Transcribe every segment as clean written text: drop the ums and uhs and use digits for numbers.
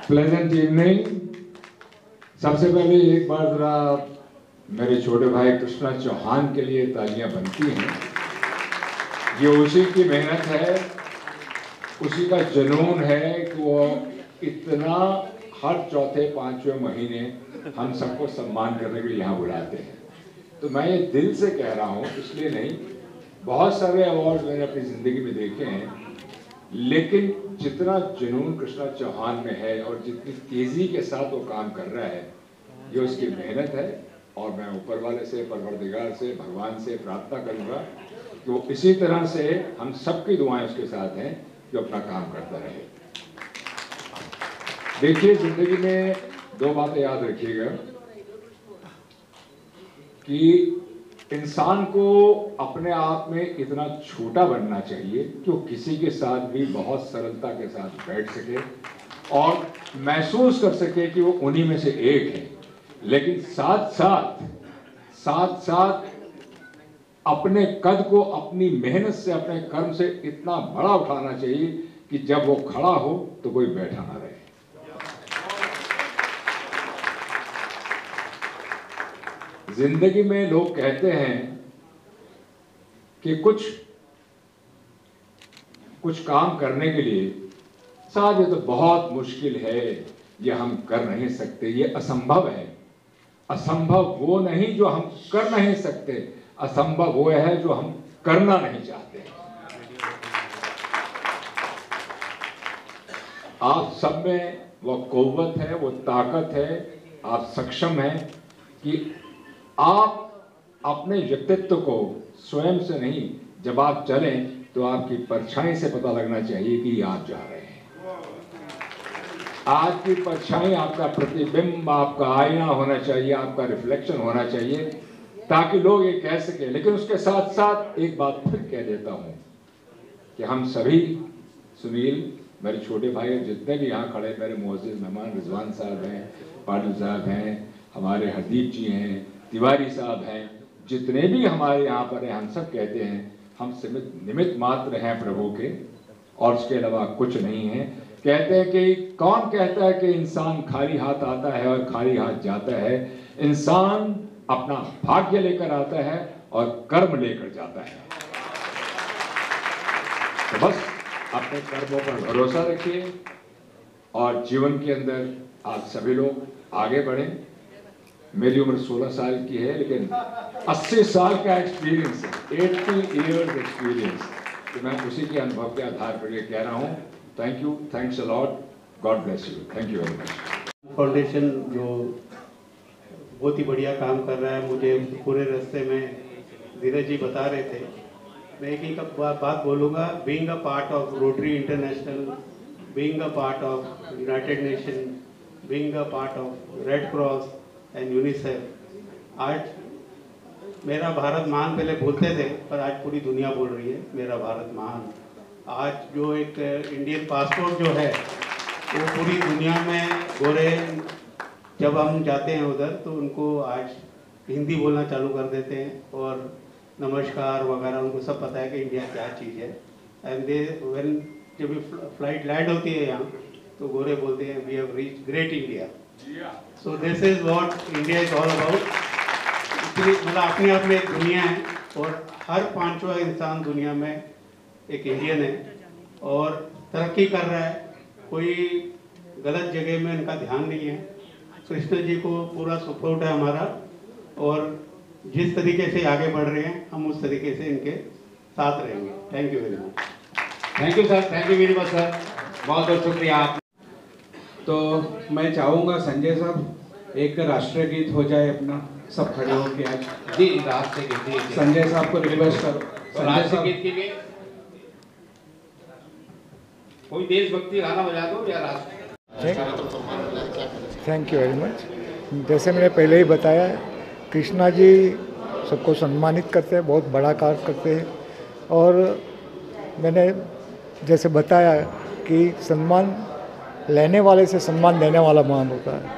Pleasant evening. सबसे पहले एक बार जरा मेरे छोटे भाई कृष्णा चौहान के लिए तालियां बनती हैं। ये उसी की मेहनत है, उसी का जुनून है कि वो इतना हर चौथे पांचवें महीने हम सबको सम्मान करने के लिए यहाँ बुलाते हैं। तो मैं ये दिल से कह रहा हूँ, इसलिए नहीं, बहुत सारे अवार्ड मैंने अपनी ज़िंदगी में देखे हैं, लेकिन जितना जुनून कृष्णा चौहान में है और जितनी तेज़ी के साथ वो काम कर रहा है, ये उसकी मेहनत है। और मैं ऊपर वाले से, परवरदिगार से, भगवान से प्रार्थना करूँगा कि वो इसी तरह से, हम सबकी दुआएं उसके साथ हैं कि अपना काम करता रहे। देखिए, ज़िंदगी में दो बातें याद रखिएगा कि इंसान को अपने आप में इतना छोटा बनना चाहिए कि वो किसी के साथ भी बहुत सरलता के साथ बैठ सके और महसूस कर सके कि वो उन्हीं में से एक है। लेकिन साथ साथ अपने कद को अपनी मेहनत से, अपने कर्म से इतना बड़ा उठाना चाहिए कि जब वो खड़ा हो तो कोई बैठा ना रहे। जिंदगी में लोग कहते हैं कि कुछ काम करने के लिए साहब ये तो बहुत मुश्किल है, ये हम कर नहीं सकते, ये असंभव है। असंभव वो नहीं जो हम कर नहीं सकते, असंभव वो है जो हम करना नहीं चाहते। आप सब में वो कुव्वत है, वो ताकत है, आप सक्षम हैं कि आप अपने व्यक्तित्व को स्वयं से नहीं, जब आप चलें तो आपकी परछाई से पता लगना चाहिए कि आप जा रहे हैं। आपकी परछाई, आपका प्रतिबिंब, आपका आईना होना चाहिए, आपका रिफ्लेक्शन होना चाहिए, ताकि लोग ये कह सके। लेकिन उसके साथ साथ एक बात फिर कह देता हूँ कि हम सभी, सुनील, मेरे छोटे भाई जितने भी यहाँ खड़े, मेरे मोअज़्ज़िज़ मेहमान रिजवान साहब हैं, पाटिल साहब हैं, हमारे हरदीप जी हैं, तिवारी साहब हैं, जितने भी हमारे यहाँ पर हैं, हम सब कहते हैं हम निमित्त मात्र हैं प्रभु के, और उसके अलावा कुछ नहीं है। कहते हैं कि कौन कहता है कि इंसान खाली हाथ आता है और खाली हाथ जाता है? इंसान अपना भाग्य लेकर आता है और कर्म लेकर जाता है। तो बस अपने कर्मों पर भरोसा रखिए और जीवन के अंदर आप सभी लोग आगे बढ़ें। मेरी उम्र 16 साल की है, लेकिन 80 साल का एक्सपीरियंस है, 80 इयर्स एक्सपीरियंस। तो मैं उसी के अनुभव के आधार पर ये कह रहा हूँ। Thank you, thanks a lot, God bless you, thank you very much. Foundation जो बहुत ही बढ़िया काम कर रहा है, मुझे पूरे रास्ते में धीरज जी बता रहे थे। मैं एक ही बात बोलूँगा, being a part of rotary international, being a part of United nation, being a part of red cross and UNICEF, आज मेरा भारत महान पहले बोलते थे, पर आज पूरी दुनिया बोल रही है मेरा भारत महान। आज जो एक इंडियन पासपोर्ट जो है वो पूरी दुनिया में गोरे, जब हम जाते हैं उधर तो उनको आज हिंदी बोलना चालू कर देते हैं और नमस्कार वगैरह उनको सब पता है कि इंडिया क्या चीज़ है। एंड दे व्हेन जब फ्लाइट लैंड होती है यहाँ तो गोरे बोलते हैं we have reach great India. So this is what India is all about. मतलब अपने आप में एक दुनिया है और हर पांचवा इंसान दुनिया में एक इंडियन है और तरक्की कर रहा है, कोई गलत जगह में इनका ध्यान नहीं है। कृष्ण जी को पूरा सपोर्ट है हमारा और जिस तरीके से आगे बढ़ रहे हैं हम उस तरीके से इनके साथ रहेंगे। Thank you very much. Thank you sir, thank you very much sir, बहुत बहुत शुक्रिया आप। तो मैं चाहूँगा संजय साहब एक राष्ट्रीय गीत हो जाए अपना, सब खड़े हो के आज। जी, राष्ट्रीय गीत संजय साहब को रिक्वेस्ट करो। राष्ट्रीय गीत के लिए कोई देशभक्ति गाना बजा दो या राष्ट्रीय। Thank you very much. जैसे मैंने पहले ही बताया, कृष्णा जी सबको सम्मानित करते हैं, बहुत बड़ा कार्य करते हैं। और मैंने जैसे बताया कि सम्मान लेने वाले से सम्मान देने वाला महान होता है,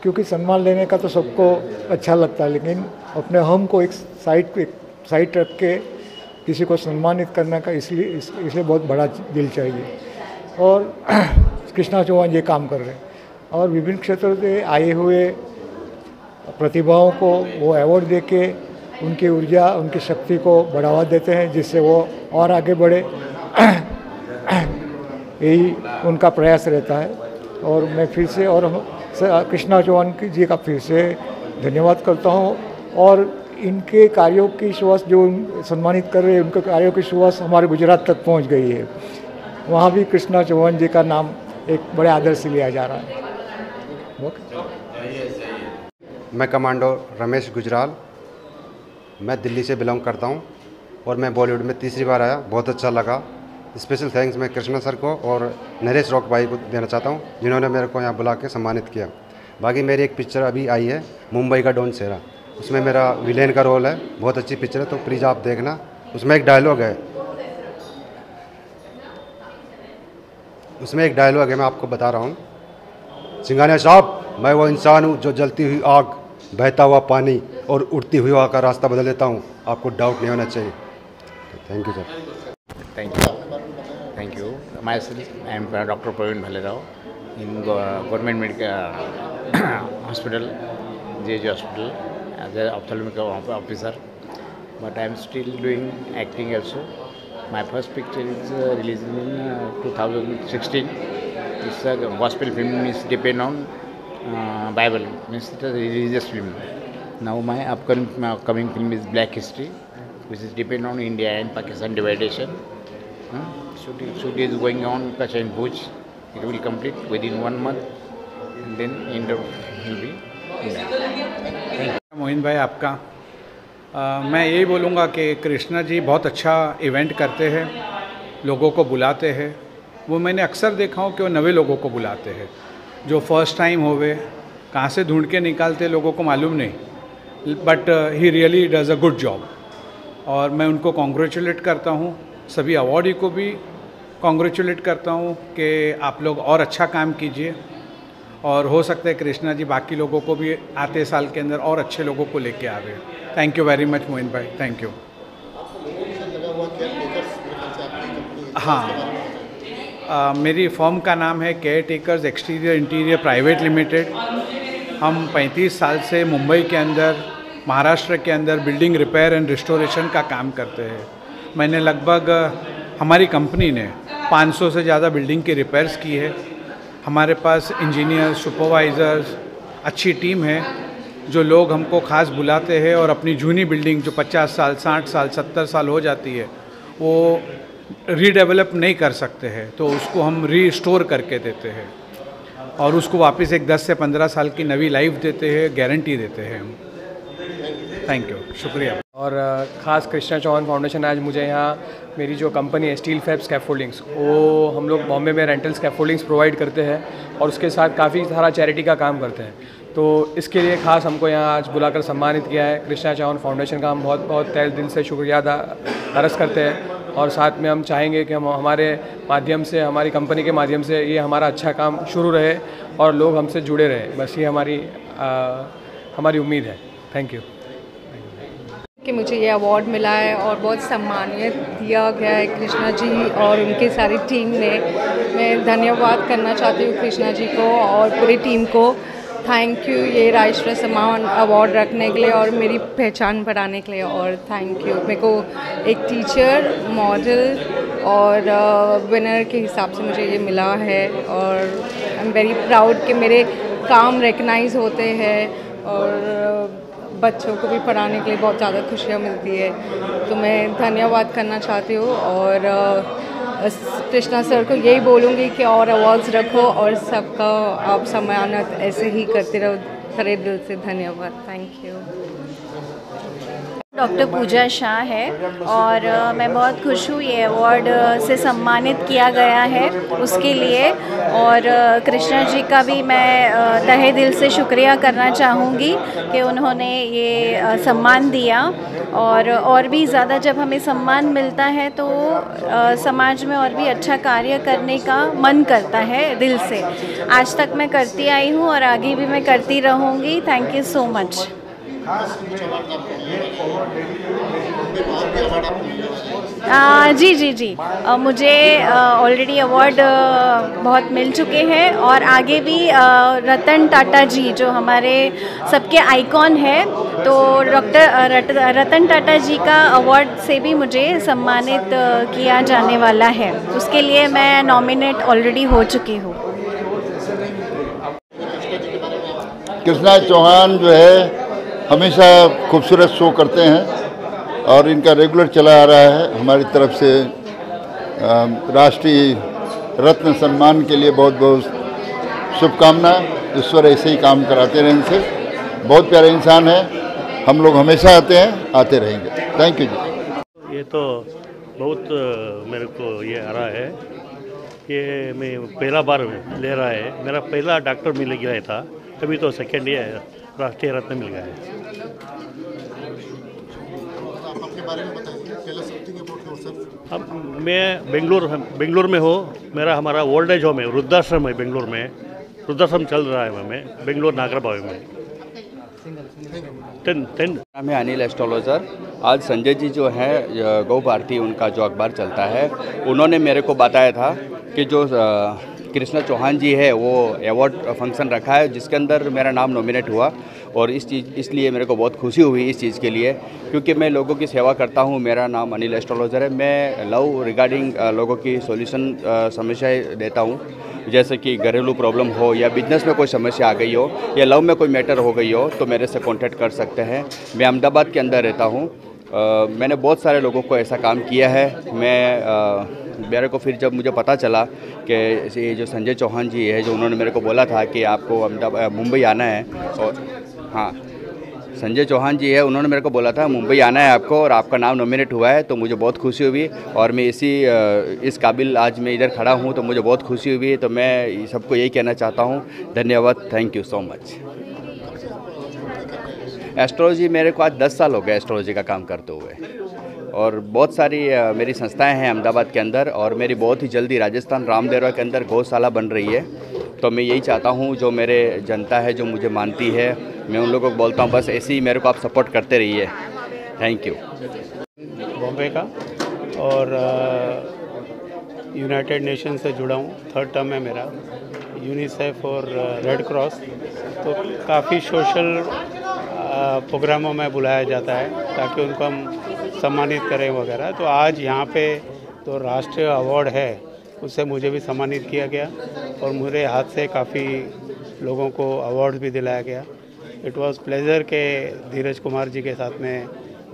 क्योंकि सम्मान लेने का तो सबको अच्छा लगता है, लेकिन अपने हम को एक साइड रख के किसी को सम्मानित करने का इसलिए बहुत बड़ा दिल चाहिए। और कृष्णा चौहान ये काम कर रहे हैं। और विभिन्न क्षेत्रों से आए हुए प्रतिभाओं को वो अवार्ड देके उनकी ऊर्जा, उनकी शक्ति को बढ़ावा देते हैं, जिससे वो और आगे बढ़े। यही उनका प्रयास रहता है। और मैं फिर से और कृष्णा चौहान जी का फिर से धन्यवाद करता हूँ। और इनके कार्यों की सुवास जो सम्मानित कर रहे हैं, उनके कार्यों की सुवास हमारे गुजरात तक पहुँच गई है। वहाँ भी कृष्णा चौहान जी का नाम एक बड़े आदर से लिया जा रहा है। मैं कमांडो रमेश गुजराल, मैं दिल्ली से बिलोंग करता हूँ और मैं बॉलीवुड में तीसरी बार आया, बहुत अच्छा लगा। स्पेशल थैंक्स मैं कृष्णा सर को और नरेश रॉक भाई को देना चाहता हूँ, जिन्होंने मेरे को यहाँ बुला के सम्मानित किया। बाकी मेरी एक पिक्चर अभी आई है, मुंबई का डॉन शेरा, उसमें मेरा विलेन का रोल है। बहुत अच्छी पिक्चर है, तो प्लीज़ आप देखना। उसमें एक डायलॉग है, मैं आपको बता रहा हूँ। सिंघानिया साहब, मैं वो इंसान हूँ जो जलती हुई आग, बहता हुआ पानी और उड़ती हुई हवा का रास्ता बदल देता हूँ। आपको डाउट नहीं होना चाहिए। Thank you sir. Thank you. Myself, I am Dr. Praveen Bhalerao in Government Medical Hospital, JJ Hospital, as an ophthalmic officer. But I am still doing acting also. My first picture is released in 2016. It's a gospel film, is depend on Bible, means it is a religious film. Now my upcoming film is Black History, which is depend on India and Pakistan dividation. Shoot is going on Kutch and Bhuj. It will complete within 1 month, and then end of will be India. Mohin भाई आपका मैं यही बोलूँगा कि कृष्णा जी बहुत अच्छा event करते हैं, लोगों को बुलाते हैं। वो मैंने अक्सर देखा हूँ कि वो नए लोगों को बुलाते हैं, जो फर्स्ट टाइम होवे, कहाँ से ढूंढ के निकालते लोगों को मालूम नहीं, but he really does a good job. और मैं उनको कॉन्ग्रेचुलेट करता हूँ, सभी अवार्डी को भी कॉन्ग्रेचुलेट करता हूँ कि आप लोग और अच्छा काम कीजिए, और हो सकता है कृष्णा जी बाकी लोगों को भी आते साल के अंदर और अच्छे लोगों को लेके आ रहे हैं। Thank you very much Mohin भाई, थैंक यू। हाँ, मेरी फर्म का नाम है care takers exterior interior private limited. हम 35 साल से मुंबई के अंदर, महाराष्ट्र के अंदर बिल्डिंग रिपेयर एंड रिस्टोरेशन का काम करते हैं। मैंने लगभग, हमारी कंपनी ने 500 से ज़्यादा बिल्डिंग की रिपेयर्स की है। हमारे पास इंजीनियर्स, सुपरवाइज़र्स, अच्छी टीम है, जो लोग हमको ख़ास बुलाते हैं और अपनी जूनी बिल्डिंग जो 50 साल, 60 साल, 70 साल हो जाती है, वो रीडेवलप नहीं कर सकते हैं, तो उसको हम रीस्टोर करके देते हैं और उसको वापस एक 10 से 15 साल की नई लाइफ देते हैं, गारंटी देते हैं हम। थैंक यू, शुक्रिया। और ख़ास कृष्णा चौहान फाउंडेशन आज मुझे यहाँ, मेरी जो कंपनी है स्टील फैब स्कैफोल्डिंग्स, वो हम लोग बॉम्बे में रेंटल स्कैफोल्डिंग्स प्रोवाइड करते हैं और उसके साथ काफ़ी सारा चैरिटी का काम करते हैं। तो इसके लिए ख़ास हमको यहाँ आज बुलाकर सम्मानित किया है। कृष्णा चौहान फाउंडेशन का हम बहुत बहुत तहे दिल से शुक्रिया अदा करते हैं, और साथ में हम चाहेंगे कि हम हमारे माध्यम से, हमारी कंपनी के माध्यम से ये हमारा अच्छा काम शुरू रहे और लोग हमसे जुड़े रहे। बस ये हमारी उम्मीद है। Thank you. कि मुझे ये अवार्ड मिला है और बहुत सम्मानित दिया गया है कृष्णा जी और उनकी सारी टीम ने। मैं धन्यवाद करना चाहती हूँ कृष्णा जी को और पूरी टीम को। थैंक यू ये राष्ट्रीय सम्मान अवार्ड रखने के लिए और मेरी पहचान बढ़ाने के लिए, और थैंक यू। मेरे को एक टीचर, मॉडल और विनर के हिसाब से मुझे ये मिला है और आई एम वेरी प्राउड कि मेरे काम रिकग्नाइज होते हैं और बच्चों को भी पढ़ाने के लिए बहुत ज़्यादा खुशियाँ मिलती है। तो मैं धन्यवाद करना चाहती हूँ और कृष्णा सर को यही बोलूँगी कि और अवार्ड्स रखो और सबका आप सम्मानित ऐसे ही करते रहो। खरे दिल से धन्यवाद। Thank you. डॉक्टर पूजा शाह है और मैं बहुत खुश हूँ ये अवार्ड से सम्मानित किया गया है उसके लिए, और कृष्णा जी का भी मैं तहे दिल से शुक्रिया करना चाहूँगी कि उन्होंने ये सम्मान दिया। और भी ज़्यादा जब हमें सम्मान मिलता है तो समाज में और भी अच्छा कार्य करने का मन करता है दिल से। आज तक मैं करती आई हूँ और आगे भी मैं करती रहूँगी। Thank you so much. जी जी जी मुझे ऑलरेडी अवार्ड बहुत मिल चुके हैं और आगे भी रतन टाटा जी जो हमारे सबके आइकॉन है, तो डॉक्टर रतन टाटा जी का अवार्ड से भी मुझे सम्मानित किया जाने वाला है। उसके लिए मैं नॉमिनेट ऑलरेडी हो चुकी हूँ। कृष्णा चौहान जो है हमेशा खूबसूरत शो करते हैं और इनका रेगुलर चला आ रहा है। हमारी तरफ से राष्ट्रीय रत्न सम्मान के लिए बहुत बहुत शुभकामना। ईश्वर ऐसे ही काम कराते रहे इनसे। बहुत प्यारे इंसान है, हम लोग हमेशा आते हैं, आते रहेंगे। थैंक यू जी। ये तो बहुत मेरे को ये आ रहा है, ये मैं पहला बार ले रहा है। मेरा पहला डॉक्टर मिल गया था, अभी तो सेकेंड ईयर राष्ट्रीय रत्न मिल गया है। अब मैं बेंगलोर में हूँ। हमारा ओल्ड एज होम है, वृद्धाश्रम है बेंगलोर में। वृद्धाश्रम चल रहा है मैं बेंगलोर नागरबावी में। नाम है अनिल एस्ट्रोलॉजर। आज संजय जी जो है गौ भारती, उनका जो अखबार चलता है, उन्होंने मेरे को बताया था कि जो कृष्णा चौहान जी है वो अवार्ड फंक्शन रखा है जिसके अंदर मेरा नाम नॉमिनेट हुआ। और इसलिए मेरे को बहुत खुशी हुई इस चीज़ के लिए, क्योंकि मैं लोगों की सेवा करता हूँ। मेरा नाम अनिल एस्ट्रोलॉजर है। मैं लव रिगार्डिंग लोगों की सॉल्यूशन समस्याएं देता हूँ, जैसे कि घरेलू प्रॉब्लम हो या बिजनेस में कोई समस्या आ गई हो या लव में कोई मैटर हो गई हो तो मेरे से कांटेक्ट कर सकते हैं। मैं अहमदाबाद के अंदर रहता हूँ। मैंने बहुत सारे लोगों को ऐसा काम किया है। मेरे को फिर जब मुझे पता चला कि ये जो संजय चौहान जी है, जो उन्होंने मेरे को बोला था कि आपको मुंबई आना है, और हाँ संजय चौहान जी है, उन्होंने मेरे को बोला था मुंबई आना है आपको और आपका नाम नॉमिनेट हुआ है, तो मुझे बहुत खुशी हुई। और मैं इस काबिल आज मैं इधर खड़ा हूँ तो मुझे बहुत खुशी हुई। तो मैं सबको यही कहना चाहता हूँ, धन्यवाद, thank you so much. Astrology मेरे को आज 10 साल हो गए एस्ट्रोलॉजी का काम करते हुए, और बहुत सारी मेरी संस्थाएं हैं अहमदाबाद के अंदर, और मेरी बहुत ही जल्दी राजस्थान रामदेवरा के अंदर गौशाला बन रही है। तो मैं यही चाहता हूं, जो मेरे जनता है जो मुझे मानती है, मैं उन लोगों को बोलता हूं बस ऐसे ही मेरे को आप सपोर्ट करते रहिए। Thank you. बॉम्बे का और यूनाइटेड नेशन से जुड़ा हूँ, 3rd टर्म है मेरा, यूनिसेफ और रेड क्रॉस। तो काफ़ी सोशल प्रोग्रामों में बुलाया जाता है ताकि उनको हम सम्मानित करें वगैरह। तो आज यहाँ पे तो राष्ट्रीय अवार्ड है, उससे मुझे भी सम्मानित किया गया और मेरे हाथ से काफ़ी लोगों को अवार्ड भी दिलाया गया। इट वाज प्लेजर के धीरज कुमार जी के साथ में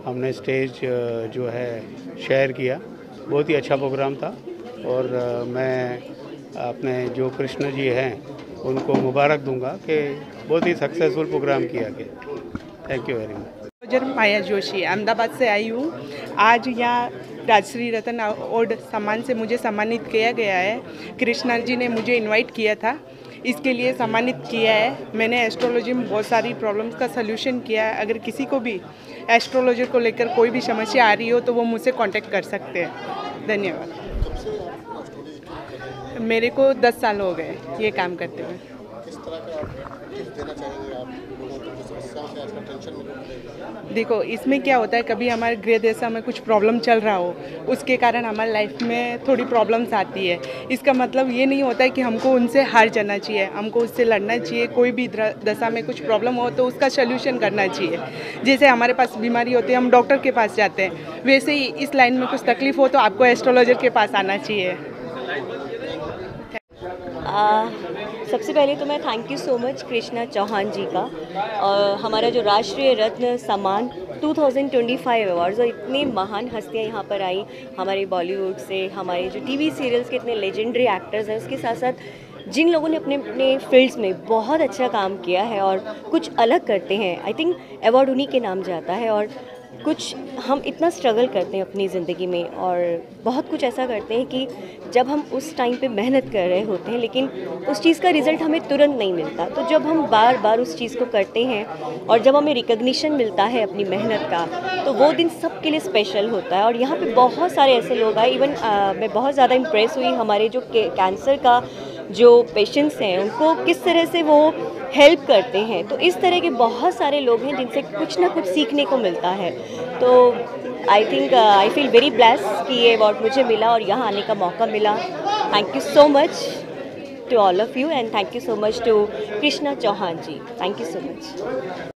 हमने स्टेज जो है शेयर किया। बहुत ही अच्छा प्रोग्राम था और मैं अपने जो कृष्ण जी हैं उनको मुबारक दूंगा कि बहुत ही सक्सेसफुल प्रोग्राम किया गया। Thank you very much. Maya Joshi Ahmedabad से आई हूँ। आज यहाँ राजश्री रतन अवार्ड सम्मान से मुझे सम्मानित किया गया है। कृष्णा जी ने मुझे इनवाइट किया था, इसके लिए सम्मानित किया है। मैंने एस्ट्रोलॉजी में बहुत सारी प्रॉब्लम्स का सलूशन किया है। अगर किसी को भी एस्ट्रोलॉजी को लेकर कोई भी समस्या आ रही हो तो वो मुझसे कांटेक्ट कर सकते हैं। धन्यवाद। मेरे को 10 साल हो गए ये काम करते हुए। किस तरह का टिप्स देना चाहेंगे आप लोगों को जो समस्याओं से आजकल टेंशन में? देखो, इसमें क्या होता है, कभी हमारे गृह देशा में कुछ प्रॉब्लम चल रहा हो, उसके कारण हमारी लाइफ में थोड़ी प्रॉब्लम्स आती है। इसका मतलब ये नहीं होता है कि हमको उनसे हार जाना चाहिए, हमको उससे लड़ना चाहिए। कोई भी दशा में कुछ प्रॉब्लम हो तो उसका सल्यूशन करना चाहिए। जैसे हमारे पास बीमारी होती है, हम डॉक्टर के पास जाते हैं, वैसे ही इस लाइन में कुछ तकलीफ हो तो आपको एस्ट्रोलॉजर के पास आना चाहिए। सबसे पहले तो मैं thank you so much Krishna Chauhan ji का, हमारा जो राष्ट्रीय रत्न सम्मान 2025 अवार्ड्स, और इतनी महान हस्तियाँ यहाँ पर आई हमारे बॉलीवुड से, हमारे जो टीवी सीरियल्स के इतने लेजेंडरी एक्टर्स हैं, उसके साथ साथ जिन लोगों ने अपने अपने फील्ड्स में बहुत अच्छा काम किया है और कुछ अलग करते हैं। आई थिंक अवार्ड उन्हीं के नाम जाता है। और कुछ हम इतना स्ट्रगल करते हैं अपनी ज़िंदगी में और बहुत कुछ ऐसा करते हैं कि जब हम उस टाइम पे मेहनत कर रहे होते हैं लेकिन उस चीज़ का रिज़ल्ट हमें तुरंत नहीं मिलता। तो जब हम बार बार उस चीज़ को करते हैं और जब हमें रिकग्निशन मिलता है अपनी मेहनत का, तो वो दिन सबके लिए स्पेशल होता है। और यहाँ पे बहुत सारे ऐसे लोग आए। इवन मैं बहुत ज़्यादा इम्प्रेस हुई हमारे जो कैंसर का जो पेशेंट्स हैं उनको किस तरह से वो हेल्प करते हैं। तो इस तरह के बहुत सारे लोग हैं जिनसे कुछ ना कुछ सीखने को मिलता है। तो आई फील वेरी ब्लेस्ड कि ये अवार्ड मुझे मिला और यहाँ आने का मौका मिला। Thank you so much to all of you and thank you so much to Krishna Chauhan ji. Thank you so much.